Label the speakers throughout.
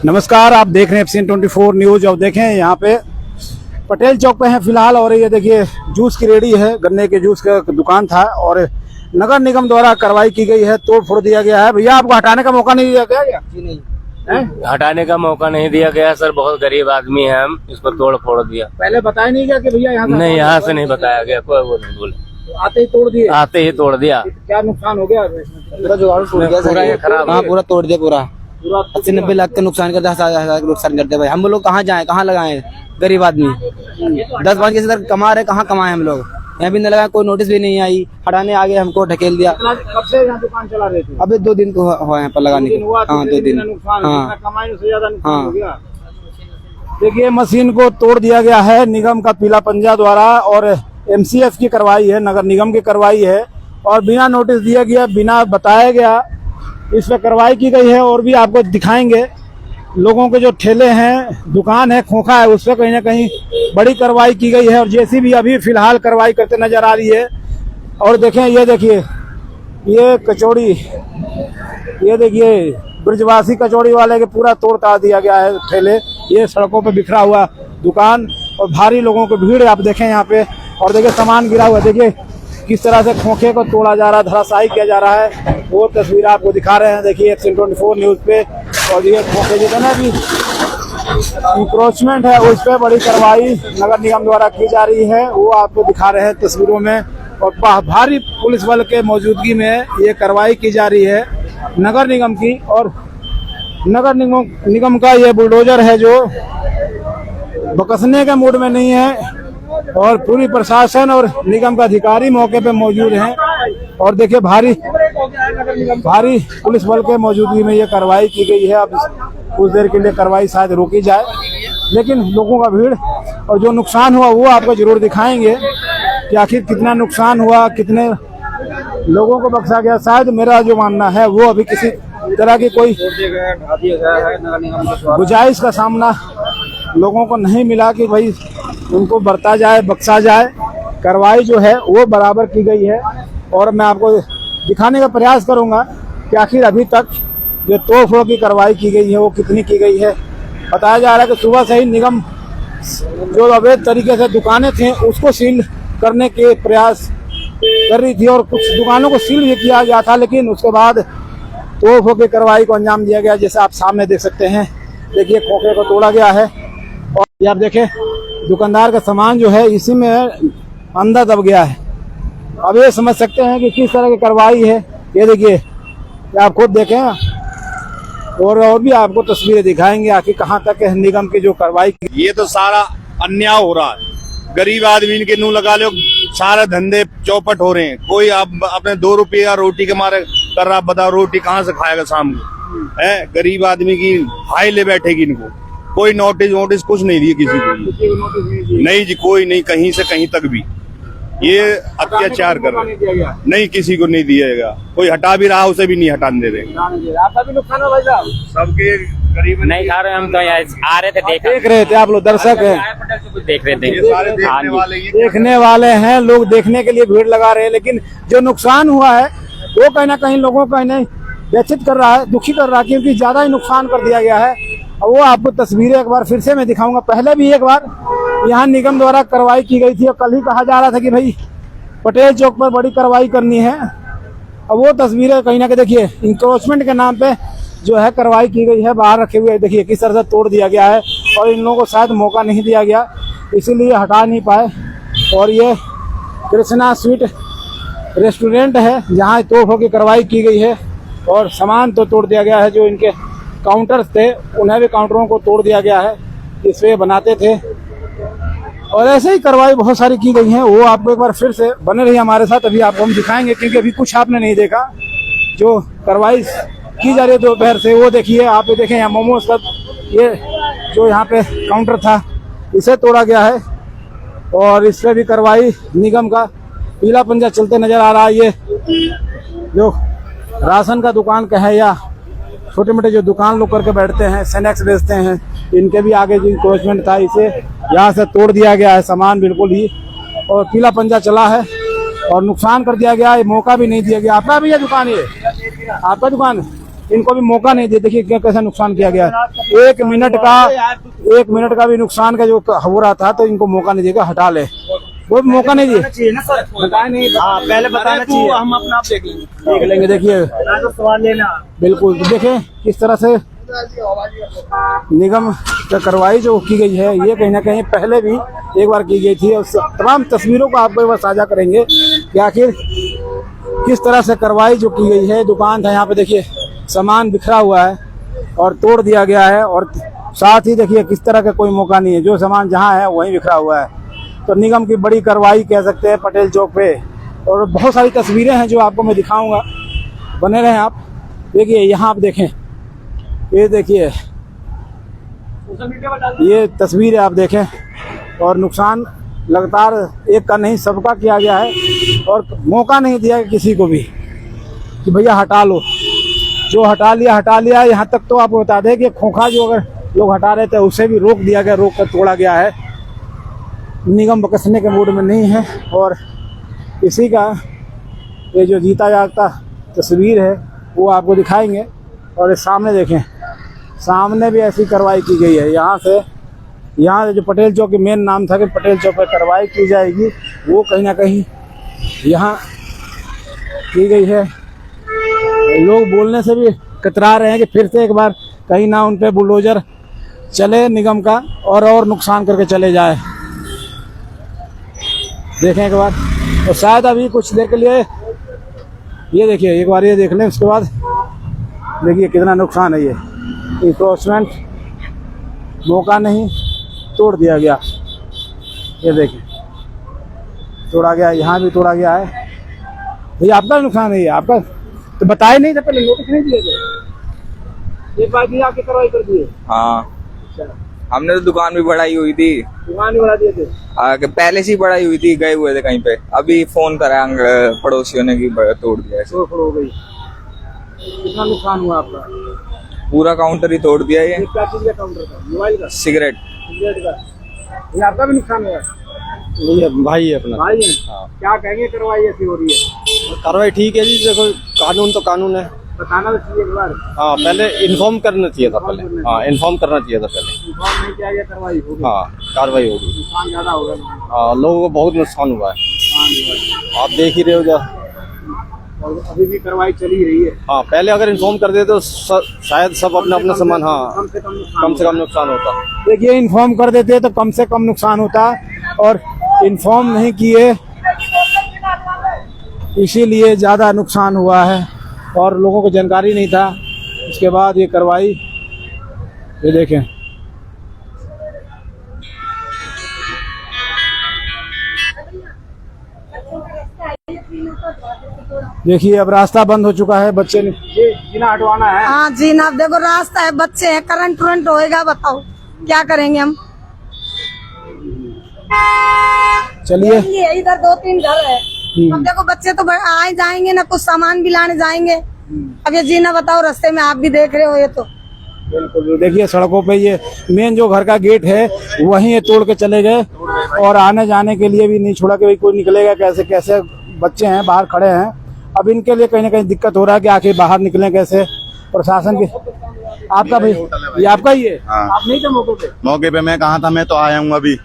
Speaker 1: नमस्कार, आप देख रहे हैं एफसीएन 24 न्यूज। और देखें यहाँ पे पटेल चौक पे हैं फिलहाल, और ये देखिए जूस की रेडी है, गन्ने के जूस का दुकान था और नगर निगम द्वारा कार्रवाई की गई है, तोड़ फोड़ दिया गया है। भैया आपको हटाने का मौका नहीं दिया गया क्या?
Speaker 2: जी नहीं,
Speaker 3: हटाने का मौका नहीं दिया गया सर, बहुत गरीब आदमी है हम, इसको तोड़ फोड़ दिया।
Speaker 1: पहले बताया नहीं गया कि भैया यहाँ
Speaker 3: नहीं, यहाँ से नहीं बताया गया, कोई वो नहीं बोले,
Speaker 1: आते ही तोड़ दिए?
Speaker 3: आते ही तोड़ दिया।
Speaker 1: क्या नुकसान हो गया?
Speaker 2: पूरा जुगाड़ टूट गया,
Speaker 3: पूरा ये खराब
Speaker 2: हाँ पूरा तोड़ दिया, पूरा 80-90 लाख का नुकसान करते, 10,000 का नुकसान करते भाई। हम लोग कहाँ जाएं, कहाँ लगाएं? गरीब आदमी 10-5 किसी तरह कमा रहे, कहाँ कमाए हम लोग? यहाँ भी न लगाए, कोई नोटिस भी नहीं आई, हटाने आगे हमको ढकेल दिया।
Speaker 1: कब से यहाँ दुकान चला रहे थे?
Speaker 2: अबे 2 दिन तो हुआ यहाँ पर लगाने के। हाँ 2 दिन।
Speaker 1: हाँ, कमाई से ज्यादा नुकसान हो गया। देखिए मशीन को तोड़ दिया गया है निगम का पीला पंजा द्वारा, और एमसीएफ की कार्रवाई है, नगर निगम की कार्रवाई है, और बिना नोटिस दिया गया, बिना बताया गया इस पर कार्रवाई की गई है। और भी आपको दिखाएंगे लोगों के जो ठेले हैं, दुकान है, खोखा है, उस पर कहीं ना कहीं बड़ी कार्रवाई की गई है। और जेसीबी अभी फिलहाल कार्रवाई करते नजर आ रही है। और देखें, ये देखिए, ये कचौड़ी, ये देखिए ब्रजवासी कचौड़ी वाले के पूरा तोड़ ताड़ दिया गया है ठेले। ये सड़कों पे बिखरा हुआ दुकान और भारी लोगों की भीड़ आप देखें यहाँ पे। और देखिए सामान गिरा हुआ, देखिए किस तरह से खोखे को तोड़ा जा रहा है, धराशायी किया जा रहा है, वो तस्वीर आपको दिखा रहे हैं। देखिए एफसीएन 24 न्यूज पे। और ये खोखे जितना भी इंक्रोचमेंट है उस पर बड़ी कार्रवाई नगर निगम द्वारा की जा रही है, वो आपको दिखा रहे हैं तस्वीरों में। और भारी पुलिस बल के मौजूदगी में ये कार्रवाई की जा रही है नगर निगम की। और नगर निगम का ये बुलडोजर है जो बकसने के मूड में नहीं है, और पूरी प्रशासन और निगम का अधिकारी मौके पे मौजूद हैं। और देखिए भारी पुलिस बल के मौजूदगी में ये कार्रवाई की गई है। अब कुछ देर के लिए कार्रवाई शायद रोकी जाए, लेकिन लोगों का भीड़ और जो नुकसान हुआ वो आपको जरूर दिखाएंगे कि आखिर कितना नुकसान हुआ, कितने लोगों को बख्शा गया। शायद मेरा जो मानना है वो अभी किसी तरह की कोई गुजाइश का सामना लोगों को नहीं मिला कि भाई उनको बरता जाए, बख्शा जाए। कार्रवाई जो है वो बराबर की गई है। और मैं आपको दिखाने का प्रयास करूंगा कि आखिर अभी तक जो तोड़ फोड़ की कार्रवाई की गई है वो कितनी की गई है। बताया जा रहा है कि सुबह से ही निगम जो अवैध तरीके से दुकानें थी उसको सील करने के प्रयास कर रही थी, और कुछ दुकानों को सील भी किया गया था, लेकिन उसके बाद तोड़ फोड़ की कार्रवाई को अंजाम दिया गया। जैसे आप सामने देख सकते हैं, देखिए खोखे को तोड़ा गया है। और ये आप देखें दुकानदार का सामान जो है इसी में अंदर दब गया है। अब ये समझ सकते हैं कि किस तरह की कार्रवाई है। ये देखिए, आप खुद देखें, और भी आपको तस्वीरें दिखाएंगे आखिर कहां तक है निगम की जो कार्रवाई।
Speaker 4: ये तो सारा अन्याय हो रहा है, गरीब आदमी के नू लगा लो, सारे धंधे चौपट हो रहे हैं। कोई आप अपने 2 रुपया रोटी के मारे कर रहा, बताओ रोटी कहाँ से खाएगा शाम को? है गरीब आदमी की हाई ले बैठेगी। इनको कोई नोटिस कुछ नहीं दिए किसी को, नहीं जी, कोई नहीं, कहीं से कहीं तक भी ये अत्याचार कर रहे हैं। नहीं, किसी को नहीं दिया जाएगा। कोई हटा भी रहा उसे भी नहीं हटाने दे रहे।
Speaker 1: आपका भी नुकसान है भाई साहब?
Speaker 4: सबके गरीब
Speaker 3: नहीं खा रहे, हम तो यहाँ आ रहे थे,
Speaker 1: देख रहे थे। आप लोग दर्शक हैं,
Speaker 3: देख रहे थे,
Speaker 4: सारे देखने वाले
Speaker 1: देखने वाले हैं, लोग देखने के लिए भीड़ लगा रहे हैं। लेकिन जो नुकसान हुआ है वो कहीं ना कहीं लोगों को व्यथित कर रहा है, दुखी कर रहा है, क्योंकि ज्यादा ही नुकसान कर दिया गया है। और वो आपको तस्वीरें एक बार फिर से मैं दिखाऊंगा। पहले भी एक बार यहाँ निगम द्वारा कार्रवाई की गई थी, और कल ही कहा जा रहा था कि भाई पटेल चौक पर बड़ी कार्रवाई करनी है। और वो तस्वीरें कहीं ना कहीं देखिए इंक्रोचमेंट के नाम पे जो है कार्रवाई की गई है, बाहर रखे हुए देखिए किस तरह से तोड़ दिया गया है। और इन लोगों को शायद मौका नहीं दिया गया, इसीलिए हटा नहीं पाए। और ये कृष्णा स्वीट रेस्टोरेंट है जहाँ तोड़ फोड़ की कार्रवाई की गई है, और सामान तो तोड़ दिया गया है। जो इनके काउंटर्स थे उन्हें भी काउंटरों को तोड़ दिया गया है, इसमें बनाते थे। और ऐसे ही कार्रवाई बहुत सारी की गई है। वो आपको एक बार फिर से बने रही हमारे साथ, अभी आपको हम दिखाएंगे, क्योंकि अभी कुछ आपने नहीं देखा जो कार्रवाई की जा रही है दोपहर से। वो देखिए, आप ये देखें यहाँ मोमोज का ये जो यहाँ पे काउंटर था इसे तोड़ा गया है, और इस पर भी कार्रवाई निगम का पीला पंजा चलते नजर आ रहा है। ये जो राशन का दुकान का है या छोटे मोटे जो दुकान लोग करके बैठते हैं, स्नैक्स बेचते हैं, इनके भी आगे जो इंक्रोचमेंट था इसे यहाँ से तोड़ दिया गया है सामान बिल्कुल ही, और पीला पंजा चला है और नुकसान कर दिया गया है, मौका भी नहीं दिया गया। आपका भी ये दुकान, ये आपका दुकान इनको भी मौका नहीं दिया। देखिए क्या कैसा नुकसान किया गया है। 1 मिनट का भी नुकसान का जो हो रहा था तो इनको मौका नहीं दिया, हटा ले, कोई मौका नहीं दिया।
Speaker 2: बताया नहीं, पहले बताना चाहिए, हम अपना आप देख लेंगे।
Speaker 1: देखिए
Speaker 2: सवाल लेना
Speaker 1: बिल्कुल, देखें किस तरह से निगम का कार्रवाई जो की गई है, ये कहीं ना कहीं पहले भी एक बार की गई थी और तमाम तस्वीरों को आपको एक बार साझा करेंगे कि आखिर किस तरह से कार्रवाई जो की गई है। दुकान था यहाँ पे, देखिए सामान बिखरा हुआ है और तोड़ दिया गया है, और साथ ही देखिए किस तरह का कोई मौका नहीं है, जो सामान जहाँ है वहीं बिखरा हुआ है। तो निगम की बड़ी कार्रवाई कह सकते हैं पटेल चौक पे, और बहुत सारी तस्वीरें हैं जो आपको मैं दिखाऊंगा, बने रहें आप। देखिए यहाँ आप देखें, ये देखिए ये तस्वीर आप देखें, और नुकसान लगातार एक का नहीं सबका किया गया है, और मौका नहीं दिया किसी को भी कि भैया हटा लो। जो हटा लिया। यहाँ तक तो आपको बता दें कि खोखा जो अगर लोग हटा रहे थे उसे भी रोक दिया गया, रोक कर तोड़ा गया है। निगम बकसने के मूड में नहीं है, और इसी का ये जो जीता जागता तस्वीर है वो आपको दिखाएंगे। और ये सामने देखें, सामने भी ऐसी कार्रवाई की गई है। यहाँ से जो पटेल चौक के मेन नाम था कि पटेल चौक पर कार्रवाई की जाएगी, वो कहीं ना कहीं यहाँ की गई है। लोग बोलने से भी कतरा रहे हैं कि फिर से एक बार कहीं ना उन पे बुलडोजर चले निगम का और नुकसान करके चले जाए। देखें एक बार, तो शायद अभी कुछ देर के लिए ये देखिए, एक बार ये देख लें, उसके बाद देखिए कितना नुकसान है। ये इन्फोर्समेंट मौका नहीं, तोड़ दिया गया। ये देखिए तोड़ा गया, यहाँ भी तोड़ा गया है। भैया आपका नुकसान है, ये आपका तो बताए नहीं था, पहले नोटिस नहीं दिए थे, एक बार भी आपकी कार्रवाई कर दी है।
Speaker 5: हाँ, हमने तो दुकान भी बढ़ाई हुई थी,
Speaker 1: दुकान भी बढ़ा दिए थे,
Speaker 5: पहले से ही बढ़ाई हुई थी, गए हुए थे कहीं पे, अभी फोन करा पड़ोसियों ने कि तोड़ दिया।
Speaker 1: हो गई। कितना नुकसान हुआ आपका?
Speaker 5: पूरा काउंटर ही तोड़ दिया। ये
Speaker 1: क्या चीज का काउंटर था? मोबाइल का?
Speaker 5: सिगरेट
Speaker 1: का? ये आपका भी नुकसान हुआ?
Speaker 2: ये भाई है अपना।
Speaker 1: भाई है? हाँ। क्या कहेंगे कार्रवाई ऐसी हो रही है?
Speaker 2: कार्रवाई ठीक है जी, देखो कानून तो कानून है,
Speaker 1: बताना तो चाहिए एक बार।
Speaker 2: हाँ पहले इन्फॉर्म करना चाहिए था, पहले हाँ इन्फॉर्म करना चाहिए था पहले।
Speaker 1: इन्फॉर्म नहीं किया गया, कार्रवाई होगी।
Speaker 2: हाँ कार्रवाई होगी,
Speaker 1: नुकसान ज्यादा होगा।
Speaker 2: हाँ लोगों को बहुत नुकसान हुआ है, आप देख ही रहे हो।
Speaker 1: और अभी भी कार्रवाई चली रही है।
Speaker 2: हाँ पहले अगर इन्फॉर्म कर देते तो शायद सब अपना अपना सामान, हाँ
Speaker 1: कम से कम
Speaker 2: नुकसान होता।
Speaker 1: देखिए इन्फॉर्म कर देते तो कम से कम नुकसान होता, और इन्फॉर्म नहीं किए इसीलिए ज़्यादा नुकसान हुआ है, और लोगों को जानकारी नहीं था। उसके बाद ये कार्रवाई, ये देखें देखिए अब रास्ता बंद हो चुका है। बच्चे ने जीना हटवाना है।
Speaker 6: हाँ जीना, अब देखो रास्ता है, बच्चे हैं, करंट होएगा, बताओ क्या करेंगे हम।
Speaker 1: चलिए
Speaker 6: इधर 2-3 घर है, अब देखो बच्चे तो आए जाएंगे ना, कुछ सामान भी लाने जाएंगे। अब ये जीना बताओ, रास्ते में आप भी देख रहे हो ये तो।
Speaker 1: बिल्कुल देखिए सड़कों पे ये मेन जो घर का गेट है वहीं ये तोड़ के चले गए, और आने जाने के लिए भी नहीं छोड़ा कि भाई कोई निकलेगा कैसे। कैसे बच्चे हैं बाहर खड़े हैं, अब इनके लिए कहीं ना कहीं दिक्कत हो रहा है कि आखिर बाहर निकलें कैसे। प्रशासन की आपका भाई ये आपका ही है?
Speaker 4: हाँ।
Speaker 1: आप नहीं थे मौके पे?
Speaker 4: मौके पे मैं कहाँ था, मैं तो आया हूँ अभी।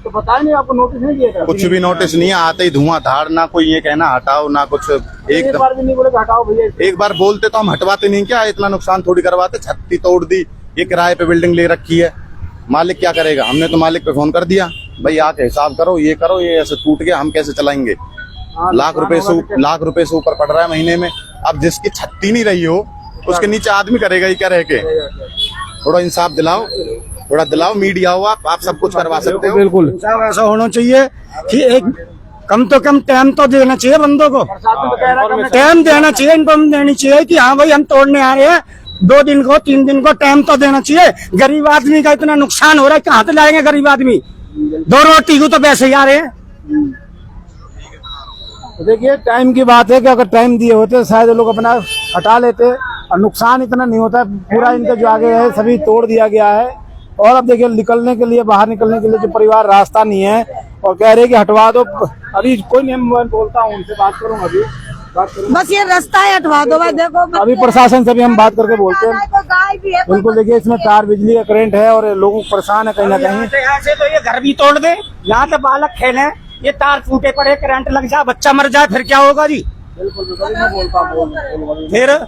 Speaker 1: तो बताया नहीं, आपको नोटिस नहीं दिया था?
Speaker 4: कुछ भी नोटिस नहीं है, आते ही धुआंधार, ना कोई ये कहना हटाओ ना कुछ।
Speaker 1: एक बार भी नहीं बोले हटाओ भैया?
Speaker 4: एक बार बोलते तो हम हटवाते नहीं क्या, इतना नुकसान थोड़ी करवाते। छत्ती तोड़ दी, ये किराए पे बिल्डिंग ले रखी है, मालिक क्या करेगा। हमने तो मालिक पे फोन कर दिया, भाई आके हिसाब करो, ये करो, ये ऐसे टूट गया, हम कैसे चलाएंगे। लाख रुपए से ऊपर पड़ रहा है महीने में। अब जिसकी छत्ती नहीं रही हो उसके नीचे आदमी करेगा ही क्या रह के। थोड़ा इंसाफ दिलाओ, थोड़ा दिलाओ, मीडिया हो, आप सब कुछ करवा सकते हो।
Speaker 1: बिल्कुल
Speaker 7: ऐसा होना चाहिए कि एक कम तो कम टाइम तो देना चाहिए बंदों को, टाइम देना चाहिए, इन्फॉर्म देनी चाहिए कि हाँ भाई हम तोड़ने आ रहे हैं, 2 दिन को 3 दिन को टाइम तो देना चाहिए। गरीब आदमी का इतना नुकसान हो रहा है, कहाँ से लाएंगे गरीब आदमी? 2 रोटी को तो पैसे ही आ रहे हैं।
Speaker 1: देखिए टाइम की बात है कि अगर टाइम दिए होते शायद लोग अपना हटा लेते और नुकसान इतना नहीं होता। पूरा इनके जो आगे है सभी तोड़ दिया गया है, और अब देखिए निकलने के लिए, बाहर निकलने के लिए जो परिवार रास्ता नहीं है, और कह रहे कि हटवा दो। अभी कोई नहीं, मैं बोलता हूँ, उनसे बात करूंगा अभी।
Speaker 6: बस ये रास्ता है हटवा दो भाई। देखो
Speaker 1: अभी प्रशासन से भी हम बात करके बोलते हैं।
Speaker 6: कोई गाय भी है, कोई
Speaker 1: बिल्कुल, देखिए इसमें तार बिजली का करंट है और लोगों को परेशान है कहीं ना कहीं।
Speaker 7: यहाँ से तो ये घर भी तोड़ दे, यहाँ से बालक खेले, ये तार टूटे पड़े, करंट लग जाए, बच्चा मर जाए, फिर क्या होगा जी? फिर
Speaker 6: अरे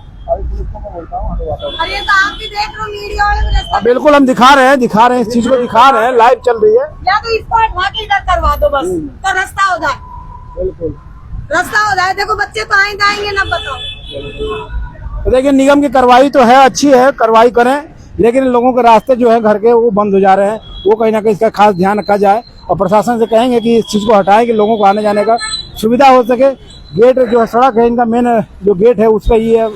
Speaker 6: तो आप भी देख रहे हो मीडिया वाले भी रास्ता।
Speaker 1: बिल्कुल, हम दिखा रहे हैं इस चीज को दिखा रहे हैं, लाइव चल रही है।
Speaker 6: या तो इसको हटवा के इधर करवा दो बस, तो रास्ता हो जाए।
Speaker 1: बिल्कुल,
Speaker 6: रास्ता हो जाए। देखो बच्चे तो आए जाएंगे ना, बताओ।
Speaker 1: तो देखिए निगम की कार्रवाई तो है, अच्छी है, कार्रवाई करें, लेकिन लोगों के रास्ते जो है घर के वो बंद हो जा रहे हैं। वो कहीं ना कहीं इसका खास ध्यान रखा जाए और प्रशासन से कहेंगे कि इस चीज को हटाएं कि लोगों को आने जाने का सुविधा हो सके। गेट जो है, सड़क है, इनका मेन जो गेट है उसका ये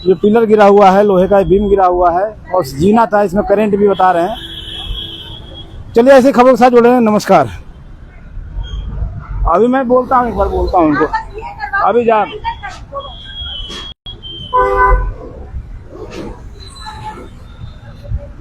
Speaker 1: जो पिलर गिरा हुआ है, लोहे का बीम गिरा हुआ है और जीना था, इसमें करंट भी बता रहे हैं। चलिए ऐसी खबर के साथ जुड़े हैं। नमस्कार। अभी मैं बोलता हूँ, एक बार बोलता हूँ उनको, अभी जा